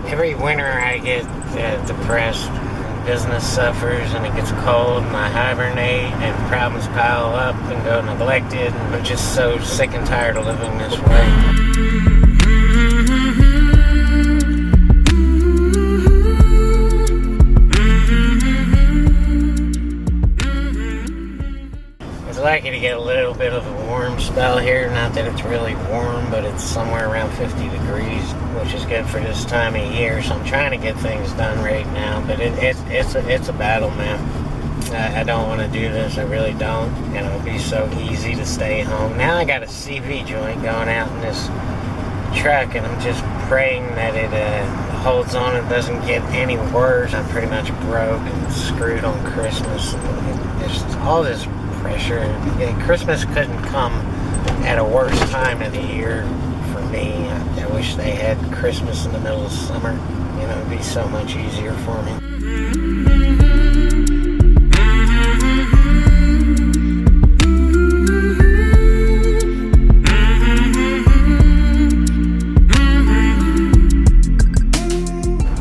Every winter I get depressed. Business suffers and it gets cold and I hibernate and problems pile up and go neglected, and I'm just so sick and tired of living this way. It's lucky to get a little bit of a warm spell here. Not that it's really warm, but it's somewhere around 50 degrees, which is good for this time of year. So I'm trying to get things done right now, but it's a battle, man. I don't want to do this. I really don't. And it'll be so easy to stay home. Now I got a CV joint going out in this truck, and I'm just praying that it holds on and doesn't get any worse. I'm pretty much broke and screwed on Christmas. There's all this pressure. Christmas couldn't come at a worse time of the year for me. I wish they had Christmas in the middle of summer. You know, it'd be so much easier for me.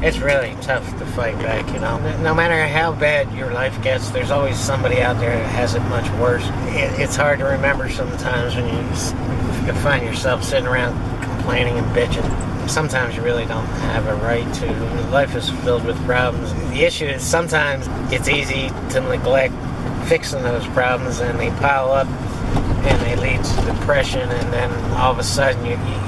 It's really tough to fight back, you know. No matter how bad your life gets, there's always somebody out there that has it much worse. It's hard to remember sometimes when you find yourself sitting around complaining and bitching. Sometimes you really don't have a right to. Life is filled with problems. The issue is sometimes it's easy to neglect fixing those problems, and they pile up and they lead to depression, and then all of a sudden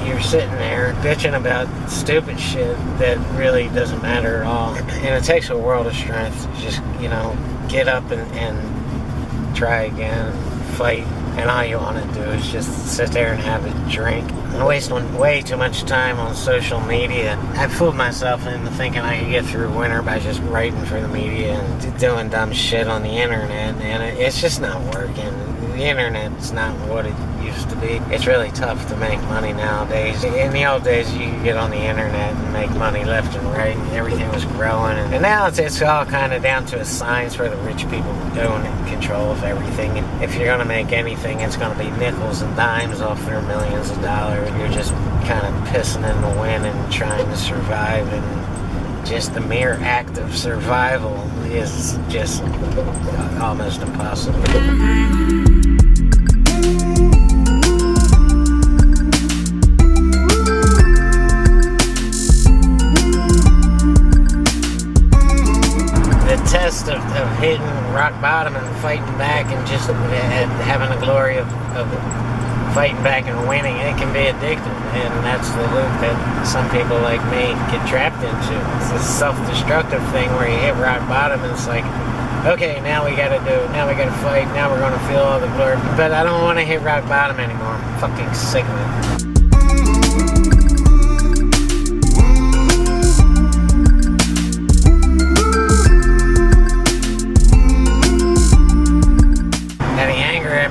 you're sitting there bitching about stupid shit that really doesn't matter at all. And it takes a world of strength to just, you know, get up and try again, fight. And all you want to do is just sit there and have a drink. I waste way too much time on social media. I fooled myself into thinking I could get through winter by just writing for the media and doing dumb shit on the internet, and it's just not working. The internet's not what it used to be. It's really tough to make money nowadays. In the old days, you could get on the internet and make money left and right, and everything was growing. And now it's all kind of down to a science where the rich people own control of everything. And if you're going to make anything, it's going to be nickels and dimes off their millions of dollars. You're just kind of pissing in the wind and trying to survive, and just the mere act of survival is just almost impossible. The test of hitting rock bottom and fighting back and just having the glory of fighting back and winning, it can be addictive, and that's the loop that some people like me get trapped into. It's a self-destructive thing where you hit rock bottom and it's like, okay, now we gotta fight, now we're gonna feel all the glory, but I don't want to hit rock bottom anymore. I'm fucking sick of it.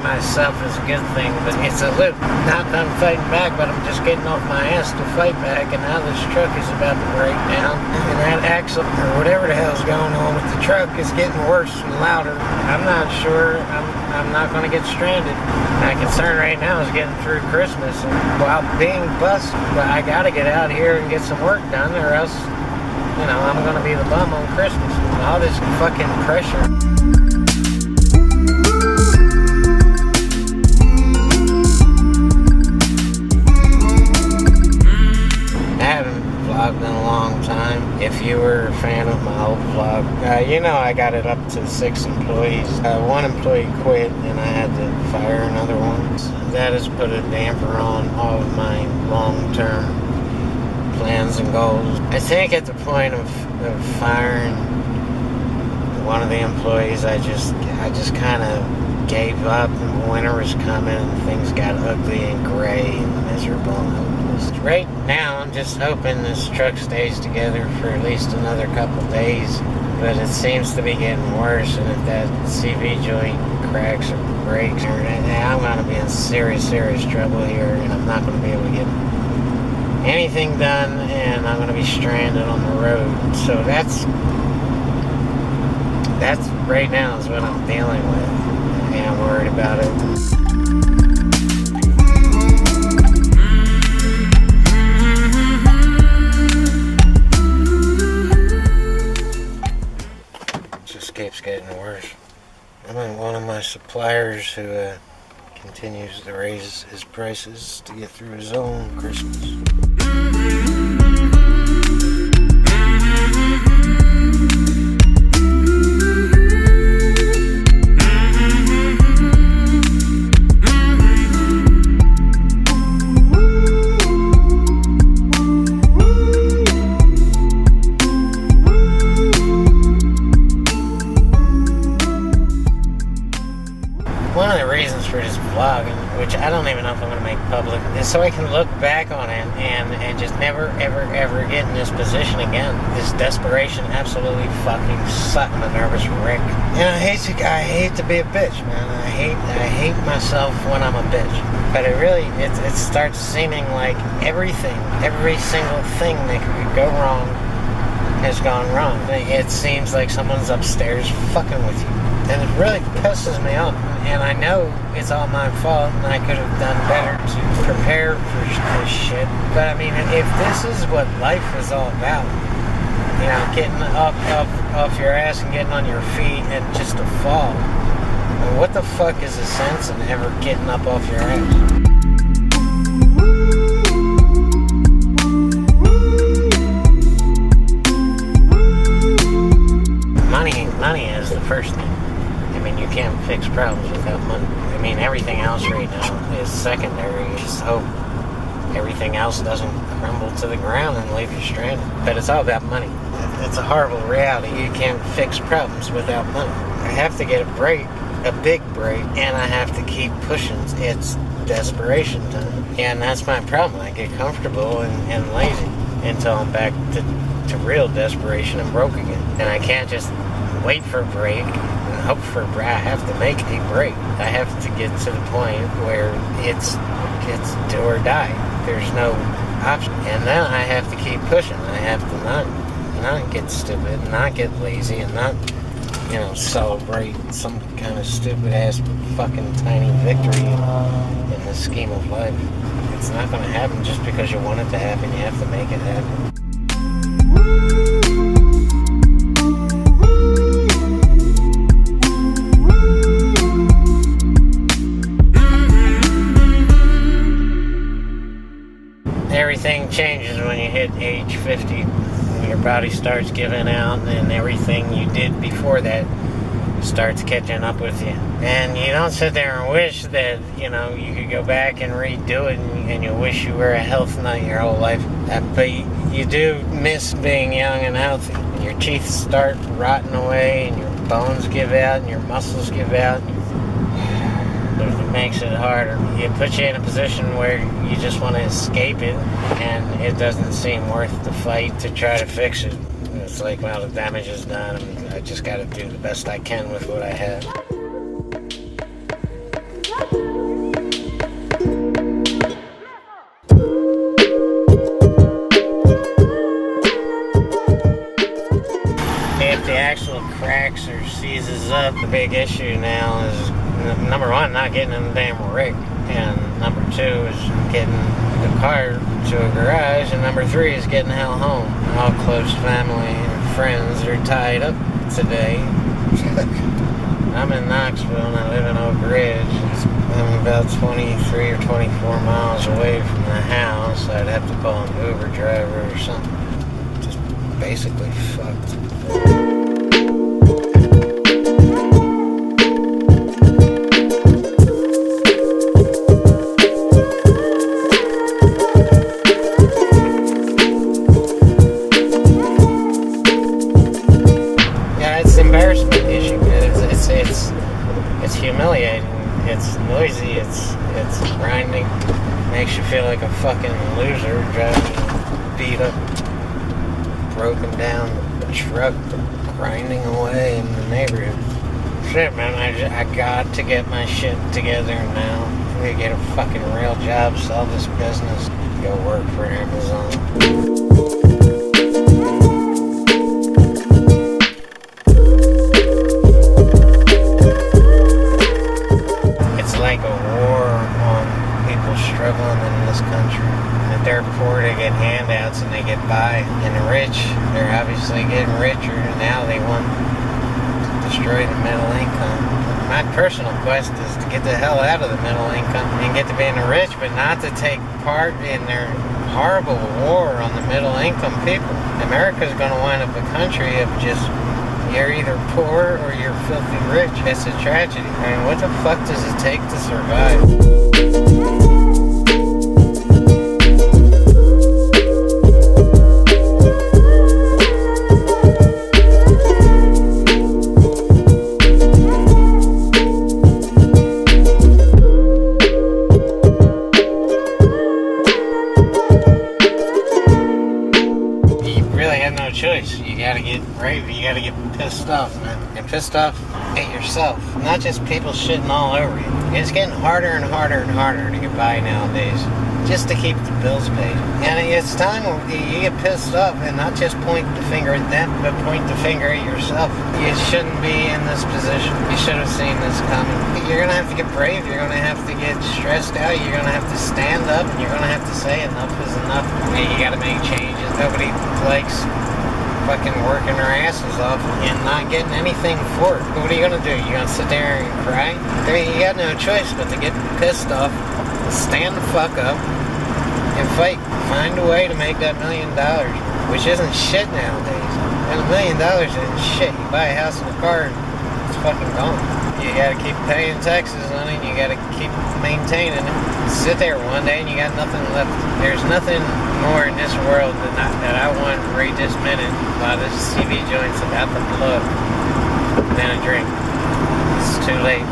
Myself is a good thing, but it's a loop. Not that I'm fighting back, but I'm just getting off my ass to fight back, and now this truck is about to break down, and that axle, or whatever the hell's going on with the truck, is getting worse and louder. I'm not sure I'm not going to get stranded. My concern right now is getting through Christmas, and while being busted, but I got to get out here and get some work done, or else, you know, I'm going to be the bum on Christmas. All this fucking pressure. Been a long time. If you were a fan of my old vlog, you know I got it up to 6 employees. One employee quit and I had to fire another one. So that has put a damper on all of my long-term plans and goals. I think at the point of firing one of the employees, I just kind of gave up, and winter was coming and things got ugly and gray and miserable. Right now, I'm just hoping this truck stays together for at least another couple days, but it seems to be getting worse, and if that CV joint cracks or breaks, I'm going to be in serious trouble here, and I'm not going to be able to get anything done, and I'm going to be stranded on the road. So that's right now is what I'm dealing with, and I'm worried about it. suppliers who continues to raise his prices to get through his own Christmas. One of the reasons for this vlog, which I don't even know if I'm going to make public, is so I can look back on it and just never, ever, ever get in this position again. This desperation absolutely fucking sucked. I'm a nervous wreck. And I hate to be a bitch, man. I hate myself when I'm a bitch. But it starts seeming like every single thing that could go wrong has gone wrong. It seems like someone's upstairs fucking with you. And it really pisses me off. And I know it's all my fault, and I could have done better to prepare for this shit. But I mean, if this is what life is all about, you know, getting off your ass and getting on your feet and just to fall, well, what the fuck is the sense in ever getting up off your ass? Money is the first thing. I mean, you can't fix problems without money. I mean, everything else right now is secondary. Just hope everything else doesn't crumble to the ground and leave you stranded. But it's all about money. It's a horrible reality. You can't fix problems without money. I have to get a break, a big break, and I have to keep pushing. It's desperation time. And that's my problem. I get comfortable and lazy until I'm back to real desperation and broke again. And I can't just wait for a break and hope for a break. I have to make a break. I have to get to the point where it's do or die. There's no option. And then I have to keep pushing. I have to not get stupid, not get lazy, and not, you know, celebrate some kind of stupid ass fucking tiny victory in the scheme of life. It's not going to happen just because you want it to happen. You have to make it happen. Everything changes when you hit age 50. Your body starts giving out, and everything you did before that starts catching up with you. And you don't sit there and wish that, you know, you could go back and redo it, and you wish you were a health nut your whole life. But you do miss being young and healthy. Your teeth start rotting away, and your bones give out, and your muscles give out. It makes it harder. It puts you in a position where you just want to escape it, and it doesn't seem worth the fight to try to fix it. It's like, well, the damage is done, and I just got to do the best I can with what I have. If the actual cracks or seizes up, the big issue now is, number one, not getting in the damn rig, and number two is getting the car to a garage, and number three is getting the hell home. All close family and friends are tied up today. I'm in Knoxville and I live in Oak Ridge. I'm about 23 or 24 miles away from the house. I'd have to call an Uber driver or something. Just basically fucked. It's humiliating, it's noisy, it's grinding, makes you feel like a fucking loser driving a beat up, broken down truck grinding away in the neighborhood. Shit, man, I got to get my shit together now. I'm gonna get a fucking real job, sell this business, go work for Amazon. Struggling in this country. If they're poor, they get handouts and they get by. And the rich, they're obviously getting richer, and now they want the destroy the middle income. My personal quest is to get the hell out of the middle income and get to being rich, but not to take part in their horrible war on the middle income people. America's going to wind up a country of just, you're either poor or you're filthy rich. It's a tragedy. I mean, what the fuck does it take to survive? Choice. You gotta get brave. You gotta get pissed off, man. And pissed off at yourself, not just people shitting all over you. It's getting harder and harder and harder to get by nowadays, just to keep the bills paid. And it's time you get pissed off and not just point the finger at them, but point the finger at yourself. You shouldn't be in this position. You should have seen this coming. You're gonna have to get brave. You're gonna have to get stressed out. You're gonna have to stand up, and you're gonna have to say enough is enough. You gotta make changes. Nobody likes fucking working their asses off and not getting anything for it. What are you gonna do? You gonna sit there and cry? I mean, you got no choice but to get pissed off, stand the fuck up, and fight. Find a way to make that $1 million, which isn't shit nowadays. And $1 million isn't shit. You buy a house and a car, and it's fucking gone. You gotta keep paying taxes on it, and you gotta keep maintaining it. Sit there one day and you got nothing left. There's nothing more in this world that I want right this minute while this TV joint's about to blow than a drink. It's too late.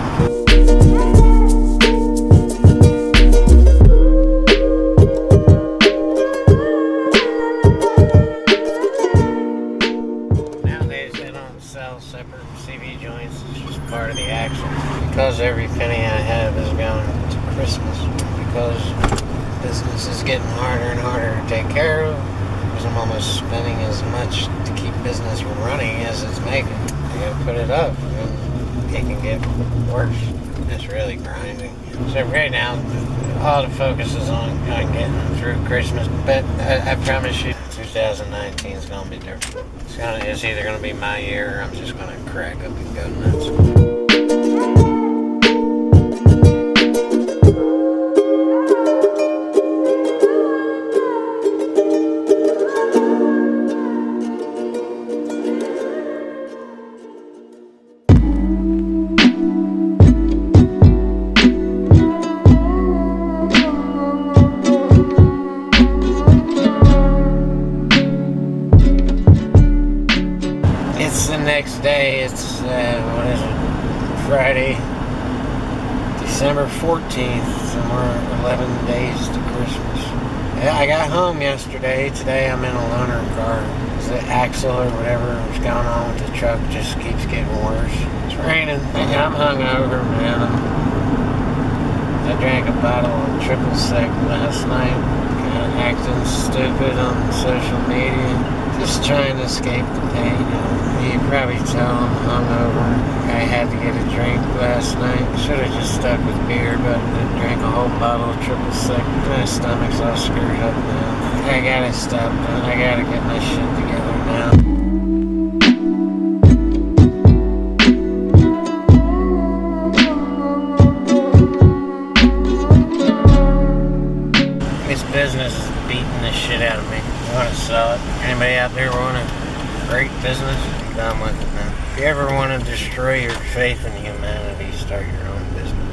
Nowadays they don't sell separate CV joints. It's just part of the action. Because every penny I have is going to Christmas. Because business is getting harder and harder to take care of, because I'm almost spending as much to keep business running as it's making. I gotta put it up, and it can get worse. It's really grinding. So right now, all the focus is on getting through Christmas, but I promise you, 2019 is gonna be different. It's either gonna be my year, or I'm just gonna crack up and go nuts. Next day, it's what is it, Friday, December 14th, and we're 11 days to Christmas. Yeah, I got home yesterday. Today I'm in a loaner car. The axle or whatever was going on with the truck just keeps getting worse. It's raining. I'm hungover, man. I drank a bottle of triple sec last night, kind of acting stupid on social media. Just trying to escape the pain. You can probably tell I'm hungover. I had to get a drink last night. Should have just stuck with beer, but I drank a whole bottle of triple sec. My stomach's all screwed up now. I gotta stop. I gotta get my shit together now. This business is beating the shit out of me. I want to sell it. Anybody out there want a great business? I'm done with it now. If you ever want to destroy your faith in humanity, start your own business.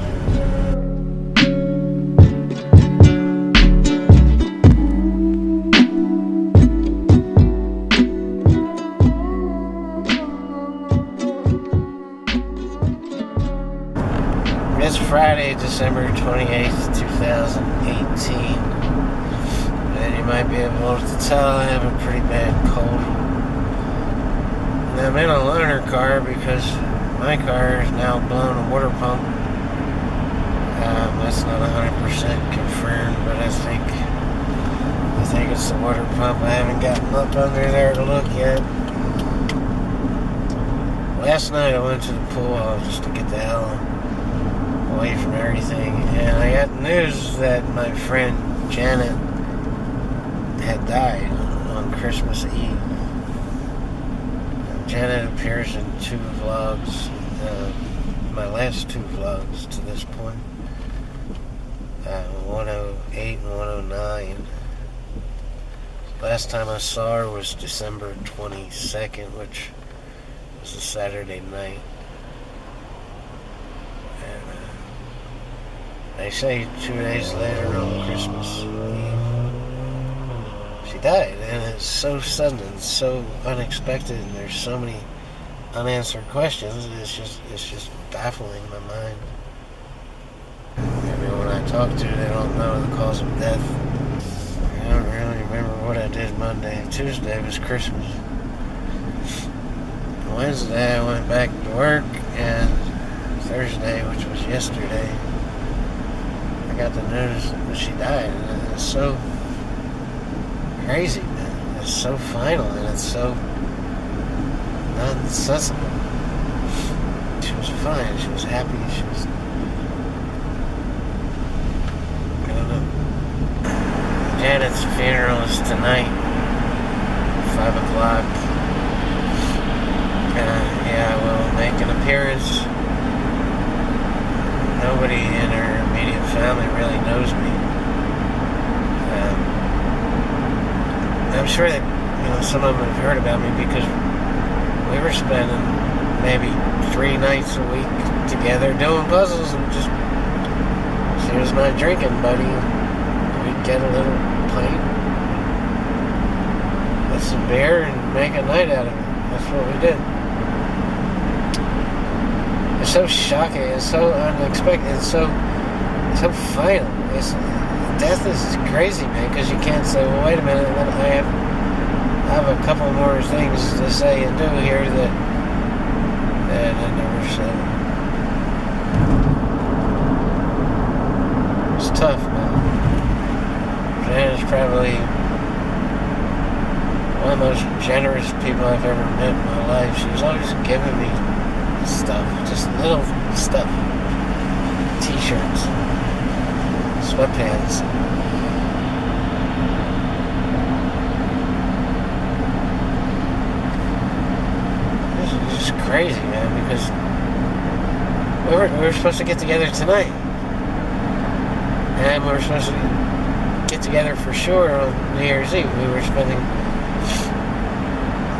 It's Friday, December 28th, 2018. And you might be able to tell I have a pretty bad cold. And I'm in a loaner car because my car is now blown a water pump. That's not 100% confirmed, but I think it's the water pump. I haven't gotten up under there to look yet. Last night I went to the pool hall just to get the hell away from everything, and I got news that my friend Janet had died on Christmas Eve. Janet appears in 2 vlogs, my last 2 vlogs to this point, 108 and 109. Last time I saw her was December 22nd, which was a Saturday night. And they say 2 days later on Christmas Eve, she died. And it's so sudden and so unexpected, and there's so many unanswered questions. It's just baffling my mind. Everyone I talk to, they don't know the cause of death. I don't really remember what I did Monday. Tuesday was Christmas. Wednesday I went back to work, and Thursday, which was yesterday, I got the news that she died. And it's so crazy, man. It's so final, and it's so nonsensical. She was fine. She was happy. She was... I don't know. Janet's funeral is tonight, 5 o'clock. Yeah, I will make an appearance. Nobody in her immediate family really knows me. I'm sure that, some of them have heard about me because we were spending maybe 3 nights a week together doing puzzles, and just, she was my drinking buddy. We'd get a little pint with some beer and make a night out of it. That's what we did. It's so shocking, it's so unexpected, it's so final. Death is crazy, man, because you can't say, well, wait a minute, I have a couple more things to say and do here that I never said. It's tough, man. Janet's probably one of the most generous people I've ever met in my life. She was always giving me stuff, just little stuff. T-shirts, sweatpants. This is just crazy, man, because we were supposed to get together tonight. And we were supposed to get together for sure on New Year's Eve. We were spending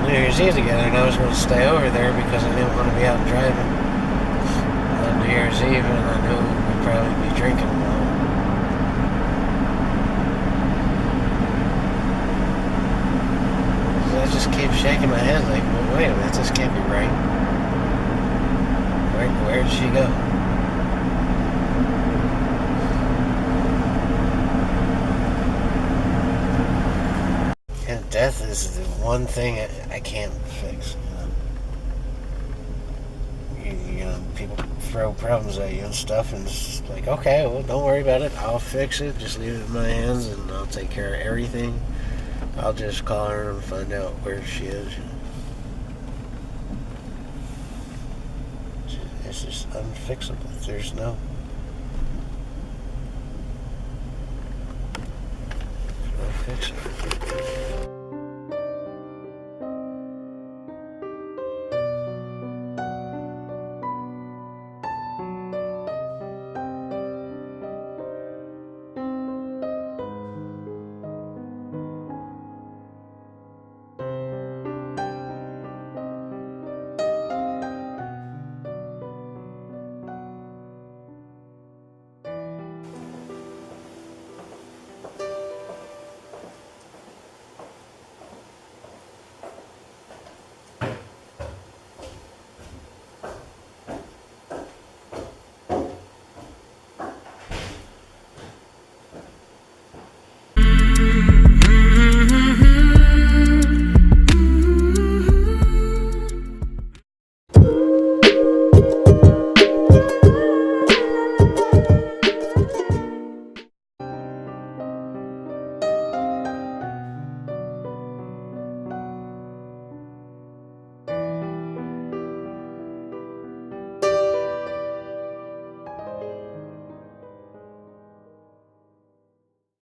New Year's Eve together, and I was going to stay over there because I didn't want to be out driving on New Year's Eve, and I knew we'd probably be drinking a lot. So I just keep shaking my head like, well, wait a minute, this can't be right. Where did she go? Death is the one thing I can't fix. People throw problems at you and stuff, and it's like, okay, well, don't worry about it. I'll fix it. Just leave it in my hands, and I'll take care of everything. I'll just call her and find out where she is. It's just unfixable. There's no